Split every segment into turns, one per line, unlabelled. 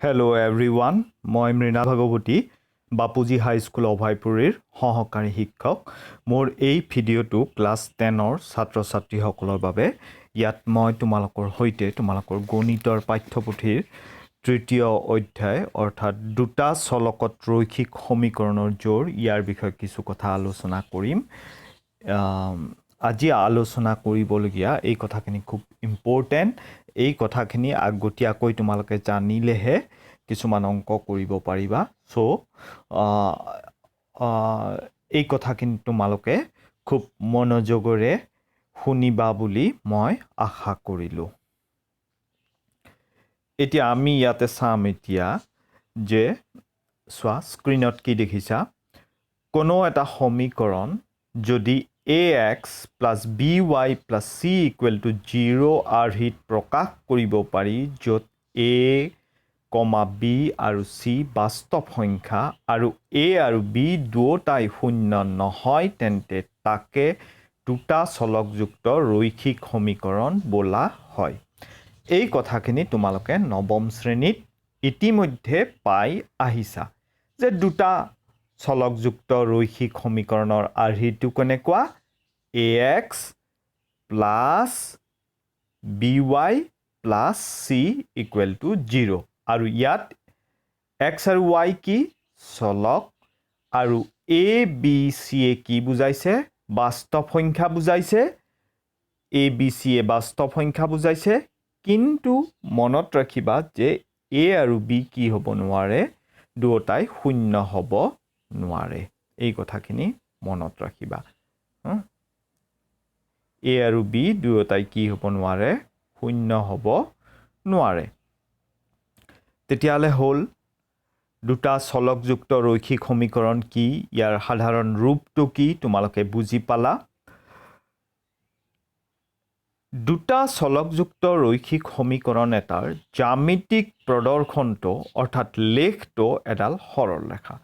Hello everyone, মই মৃণাল ভাগৱতী বাপুজি হাই school অভয়পুৰীৰ সহকাৰী শিক্ষক। মোৰ এই ভিডিঅ'টো ক্লাছ 10ৰ ছাত্ৰ-ছাত্ৰীসকলৰ বাবে। ইয়াত মই তোমালোকৰ সৈতে তোমালোকৰ গণিতৰ পাঠ্যপুথিৰ তৃতীয় অধ্যায় অৰ্থাৎ দুটা চলকত ৰৈখিক সমীকৰণৰ জোৰ ইয়াৰ বিষয়ে কিছু কথা আলোচনা কৰিম। আজি আলোচনা কৰিবলগীয়া এই কথাখিনি খুব ইম্পৰ্টেণ্ট। এই কথাখিনি আগতীয়াকৈ তোমালোকে জানিলেহে কিছুমান অংক কৰিব পাৰিবা। সো এই কথাখিনি তোমালোকে খুব মনোযোগেৰে শুনিবা বুলি মই আশা কৰিলোঁ। এতিয়া আমি ইয়াতে চাম এতিয়া যে চোৱা স্ক্ৰীনত কি দেখিছা, কোনো এটা সমীকৰণ যদি ax plus by plus c equal to 0 আৰ্হিত প্ৰকাশ কৰিব পাৰি, য'ত a, b আৰু c বাস্তৱ সংখ্যা আৰু a আৰু b দুয়োটাই শূন্য নহয়, তেন্তে তাকে দুটা চলকযুক্ত ৰৈখিক সমীকৰণ বোলা হয়। এই কথাখিনি তোমালোকে নৱম শ্ৰেণীত ইতিমধ্যে পাই আহিছা যে দুটা চলকযুক্ত ৰৈখিক সমীকৰণৰ আৰ্হিটো কেনেকুৱা, ax plus by plus c equal to 0 আৰু ইয়াত x আৰু y কি চলক আৰু a b c এ কি বুজাইছে, বাস্তৱ সংখ্যা বুজাইছে। a b c এ বাস্তৱ সংখ্যা বুজাইছে, কিন্তু মনত ৰাখিবা যে a আৰু b কি হ'ব নোৱাৰে, দুয়োটাই শূন্য হ'ব নোৱাৰে। এই কথাখিনি মনত ৰাখিবা। a আৰু b দুয়োটাই কি হ'ব নোৱাৰে, শূন্য হ'ব নোৱাৰে। তেতিয়াহ'লে হ'ল দুটা চলকযুক্ত ৰৈখিক সমীকৰণ কি, ইয়াৰ সাধাৰণ ৰূপটো কি তোমালোকে বুজি পালা। দুটা চলকযুক্ত ৰৈখিক সমীকৰণ এটাৰ জ্যামিতিক প্ৰদৰ্শনটো অৰ্থাৎ লেখটো এডাল সৰল ৰেখা।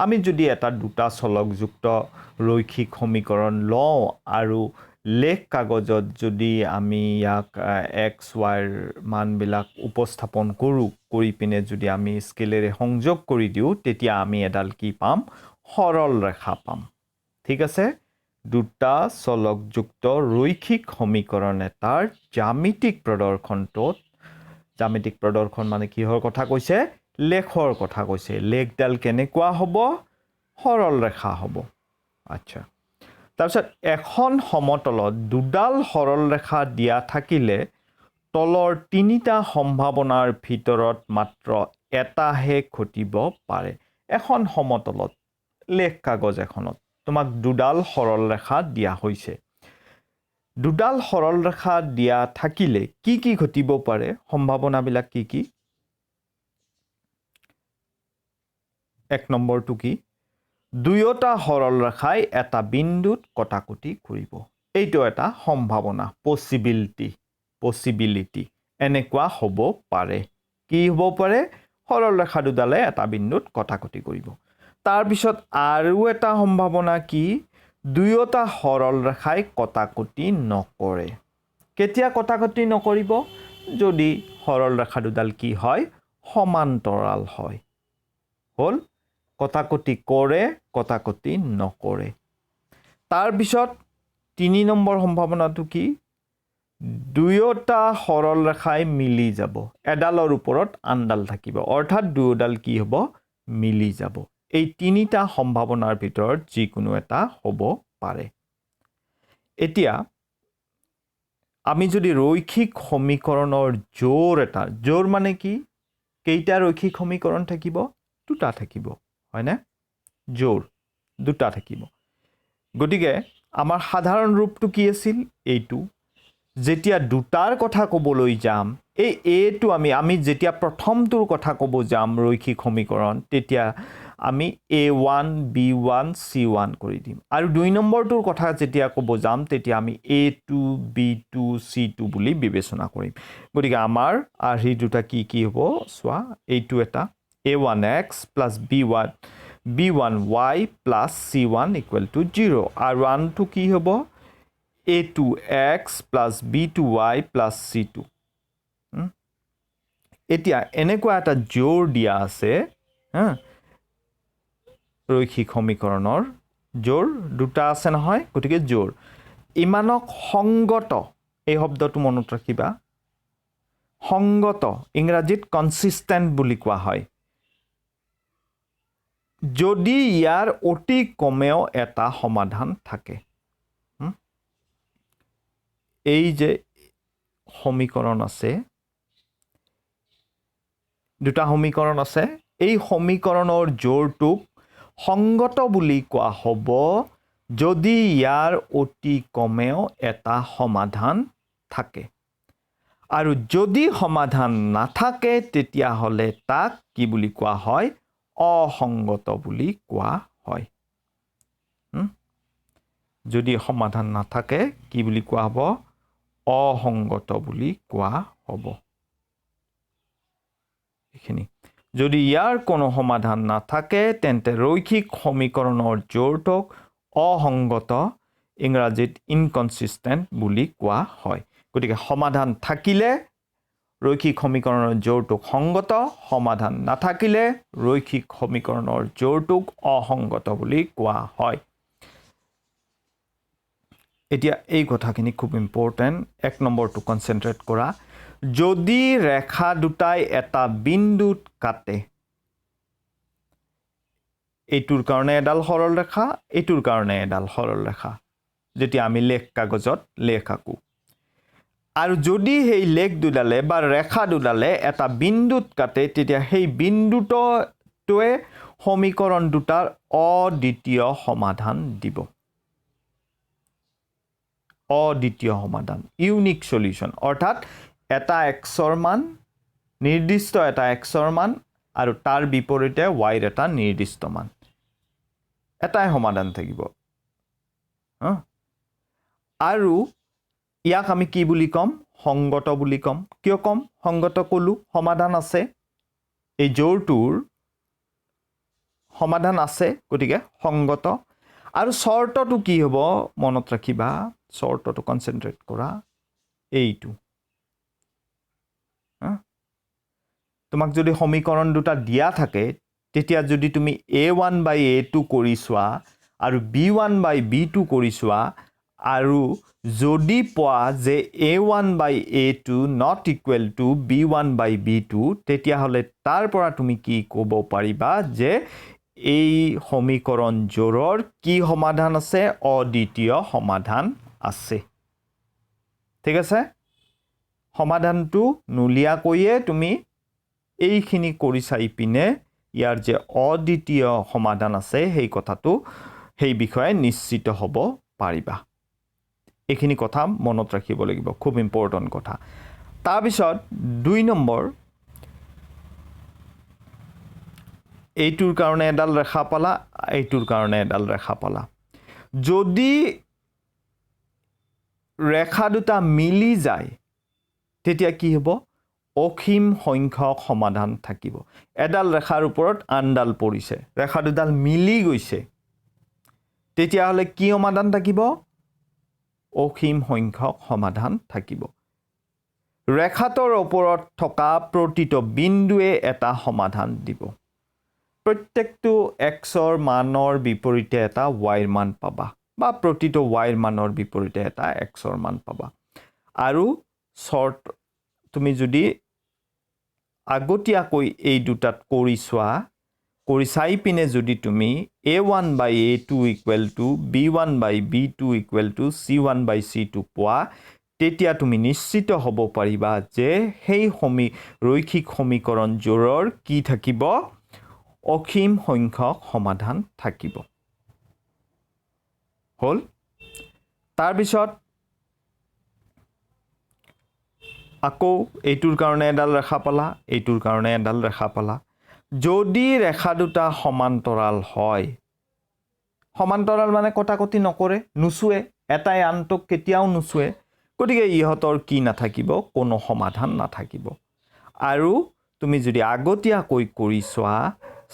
আমি যদি এটা দুটা চলকযুক্ত ৰৈখিক সমীকৰণ লওঁ আৰু লেখ কাগজত যদি আমি ইয়াক এক্স ৱাইৰ মানবিলাক উপস্থাপন কৰি পিনে যদি আমি স্কেলেৰে সংযোগ কৰি দিওঁ, তেতিয়া আমি এডাল কি পাম, সৰল ৰেখা পাম। ঠিক আছে, দুটা চলকযুক্ত ৰৈখিক সমীকৰণ এটাৰ জ্যামিতিক প্ৰদৰ্শনটোত, জ্যামিতিক প্ৰদৰ্শন মানে কিহৰ কথা কৈছে, লেখৰ কথা কৈছে। লেখডাল কেনেকুৱা হ'ব, সৰল ৰেখা হ'ব। আচ্ছা, তাৰপিছত এখন সমতলত দুডাল সৰল ৰেখা দিয়া থাকিলে তলৰ তিনিটা সম্ভাৱনাৰ ভিতৰত মাত্ৰ এটাহে ঘটিব পাৰে। এখন সমতলত লেখ কাগজ এখনত তোমাক দুডাল সৰল ৰেখা দিয়া হৈছে। দুডাল সৰল ৰেখা দিয়া থাকিলে কি কি ঘটিব পাৰে, সম্ভাৱনাবিলাক কি কি? এক নম্বৰটো কি, দুয়োটা সৰল ৰেখাই এটা বিন্দুত কটাকটি কৰিব। এইটো এটা সম্ভাৱনা, পচিবিলিটি এনেকুৱা হ'ব পাৰে। কি হ'ব পাৰে, সৰল ৰেখা দুডালে এটা বিন্দুত কটাকটি কৰিব। তাৰপিছত আৰু এটা সম্ভাৱনা কি, দুয়োটা সৰল ৰেখাই কটাকটি নকৰে। কেতিয়া কটাকটি নকৰিব, যদি সৰল ৰেখা দুডাল কি হয়, সমান্তৰাল হয়। হ'ল, কটাকটি কৰে, কটাকটি নকৰে। তাৰপিছত তিনি নম্বৰ সম্ভাৱনাটো কি, দুয়োটা সৰল ৰেখাই মিলি যাব, এডালৰ ওপৰত আনডাল থাকিব, অৰ্থাৎ দুয়োডাল কি হ'ব, মিলি যাব। এই তিনিটা সম্ভাৱনাৰ ভিতৰত যিকোনো এটা হ'ব পাৰে। এতিয়া আমি যদি ৰৈখিক সমীকৰণৰ জোৰ এটা, জোৰ মানে কি, কেইটা ৰৈখিক সমীকৰণ থাকিব, দুটা থাকিব, হয়নে, জোৰ দুটা থাকিব। গতিকে আমাৰ সাধাৰণ ৰূপটো কি আছিল, এইটো। যেতিয়া দুটাৰ কথা ক'বলৈ যাম, এই এটো আমি যেতিয়া প্ৰথমটোৰ কথা ক'ব যাম ৰৈখিক সমীকৰণ, তেতিয়া আমি a1 b1 c1 কৰি দিম। আৰু দুই নম্বৰটোৰ কথা যেতিয়া ক'ব যাম, তেতিয়া আমি a2 b2 c2 বুলি বিবেচনা কৰিম। গতিকে আমাৰ আৰ্হি দুটা কি কি হ'ব চোৱা, এইটো এটা a1x plus b1y plus c1 equal to 0, আৰু আনটো কি হ'ব, a2x plus b2y plus c2। এতিয়া এনেকুৱা এটা জোৰ দিয়া আছে হা ৰৈখিক সমীকৰণৰ জোৰ দুটা আছে নহয় গতিকে জোৰ ইমানক সংগত এই শব্দটো মনত ৰাখিবা সংগত ইংৰাজীত কনসিস্টেন্ট বুলি কোৱা হয় যদি ইয়াৰ অতি কমেও এটা সমাধান থাকে এই যে সমীকৰণ আছে দুটা সমীকৰণ আছে এই সমীকৰণৰ জোৰটোক সংগত বুলি কোৱা হ'ব যদি ইয়াৰ অতি কমেও এটা সমাধান থাকে আৰু যদি সমাধান নাথাকে তেতিয়া হলে তাক কি বুলি কোৱা হয় অসংগত বুলি কোৱা হয় যদি সমাধান নাথাকে কি বুলি কোৱা হ'ব অসংগত বুলি কোৱা হ'ব এখিনি যদি ইয়াৰ কোনো সমাধান নাথাকে তেন্তে ৰৈখিক সমীকৰণৰ জোৰটোক অসংগত ইংৰাজীত ইনকনসিস্টেন্ট বুলি কোৱা হয় গতিকে সমাধান থাকিলে ৰৈখিক সমীকৰণৰ জোৰটোক সংগত সমাধান নাথাকিলে ৰৈখিক সমীকৰণৰ জোৰটোক অসংগত বুলি কোৱা হয় এতিয়া এই কথাখিনি খুব ইম্পৰ্টেন্ট এক নম্বৰটো কনসেন্ট্ৰেট কৰা যদি ৰেখা দুটাই এটা বিন্দুত কাটে এইটোৰ কাৰণে এডাল সৰল ৰেখা এইটোৰ কাৰণে এডাল সৰল ৰেখা যেতিয়া আমি লেখ কাগজত লেখ আঁকো আৰু যদি সেই লেখ দুডালে বা ৰেখা দুডালে এটা বিন্দুত কাটে তেতিয়া সেই বিন্দুটোৱে সমীকৰণ দুটাৰ অদ্বিতীয় সমাধান দিব অদ্বিতীয় সমাধান ইউনিক সলিউশন অৰ্থাৎ এটা xৰ মান নিৰ্দিষ্ট এটা xৰ মান আৰু তাৰ বিপৰীতে y ৰ এটা নিৰ্দিষ্ট মান এটাই সমাধান থাকিব আৰু ইয়াক আমি কি বুলি কম সংগত বুলি কম কিয় কম সংগত কলো সমাধান আছে এই জোৰটোৰ সমাধান আছে গতিকে সংগত আৰু শৰ্তটো কি হ'ব মনত ৰাখিবা শৰ্তটো কনসেন্ট্ৰেট কৰা এইটো তোমাক যদি সমীকৰণ দুটা দিয়া থাকে তেতিয়া যদি তুমি a1 by a2 কৰি চোৱা আৰু b1 by b2 কৰি চোৱা আৰু যদি পোৱা যে a1 by a2 not equal to b1 by b2 তেতিয়া হলে তাৰ পৰা তুমি কি ক'ব পাৰিবা যে এই সমীকৰণ জোৰৰ কি সমাধান আছে অদ্বিতীয় সমাধান আছে ঠিক আছে সমাধানটো নুলিয়াকৈয়ে তুমি এইখিনি কৰি চাই পিনে ইয়াৰ যে অদ্বিতীয় সমাধান আছে সেই কথাটো সেই বিষয়ে নিশ্চিত হ'ব পাৰিবা এইখিনি কথা মনত ৰাখিব লাগিব খুব ইম্পৰ্টেন্ট কথা তাৰ পিছত 2 নম্বৰ এইটোৰ কাৰণে এডাল ৰেখা পালা এইটোৰ কাৰণে এডাল ৰেখা পালা যদি ৰেখা দুটা মিলি যায় তেতিয়া কি হ'ব অসীম সংখ্যক সমাধান থাকিব এডাল ৰেখাৰ ওপৰত আনডাল পৰিছে ৰেখা দুডাল মিলি গৈছে তেতিয়া হলে কি সমাধান থাকিব অসীম সংখ্যক সমাধান থাকিব ৰেখাটোৰ ওপৰত থকা প্ৰতিটো বিন্দুৱে এটা সমাধান দিব প্ৰত্যেকটো xৰ মানৰ বিপৰীতে এটা y ৰ মান পাবা বা প্ৰতিটো y ৰ মানৰ বিপৰীতে এটা xৰ মান পাবা আৰু শৰ্ট তুমি যদি আগতীয়াকৈ এই দুটাত কৰি চোৱা কৰি চাই পিনে যদি তুমি a1 by a2 equal to b1 by b2 equal to c1 by c2 পোৱা তেতিয়া তুমি নিশ্চিত হ'ব পাৰিবা যে সেই ৰৈখিক সমীকৰণ জোৰৰ কি থাকিব অসীম সংখ্যক সমাধান থাকিব হল তাৰ পিছত আকৌ এইটোৰ কাৰণে এডাল ৰেখা পালা এইটোৰ কাৰণে এডাল ৰেখা পালা যদি ৰেখা দুটা সমান্তৰাল হয় সমান্তৰাল মানে কটাকটি নকৰে নুচুৱে এটাই আনটোক কেতিয়াও নুচুৱে গতিকে ইহতৰ কি নাথাকিব কোনো সমাধান নাথাকিব আৰু তুমি যদি আগতীয়াকৈ কৰি চোৱা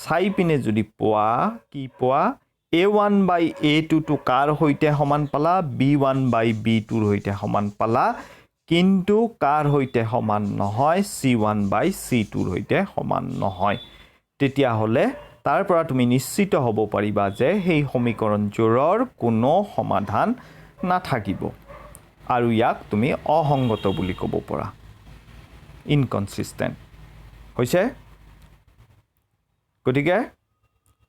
চাই পিনে যদি পোৱা কি পোৱা a1 by a2 টো কাৰ হৈতে সমান পালা b1 by b2 ৰ হৈতে সমান পালা কিন্তু কাৰ হৈতে সমান নহয় C1 বাই C2 হৈতে সমান নহয় তেতিয়াহ'লে তাৰ পৰা তুমি নিশ্চিত হ'ব পাৰিবা যে সেই সমীকৰণটোৰ কোনো সমাধান নাথাকিব আৰু ইয়াক তুমি অসংগত বুলি ক'ব পৰা ইনকনসিস্টেন্ট হৈছে গতিকে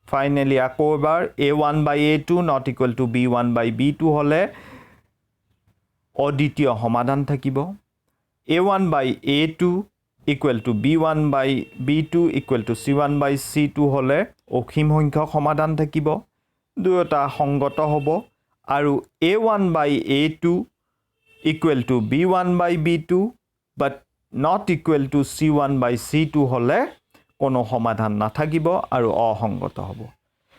ফাইনালি আকৌ এবাৰ A1 by A2 not equal to B1 by B2 হলে অদ্বিতীয় সমাধান থাকিব A1 by A2 equal to B1 by B2 equal to C1 by C2 হলে অসীম সংখ্যক সমাধান থাকিব দুয়োটা সংগত হ'ব আৰু A1 by A2 equal to B1 by B2 but not equal to C1 by C2 হলে কোনো সমাধান নাথাকিব আৰু অসংগত হ'ব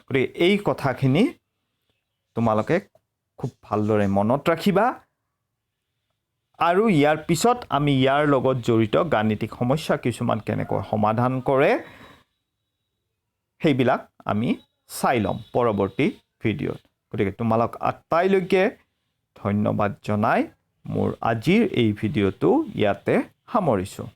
গতিকে এই কথাখিনি তোমালোকে খুব ভালদৰে মনত ৰাখিবা আৰু ইয়াৰ পিছত আমি ইয়াৰ লগত জড়িত গাণিতিক সমস্যা কিছুমান কেনেকৈ সমাধান কৰে সেইবিলাক আমি চাই লম পৰৱৰ্তী ভিডিঅ'ত গতিকে তোমালোক আটাইলৈকে ধন্যবাদ জনাই মোৰ আজিৰ এই ভিডিঅ'টো ইয়াতে সামৰিছোঁ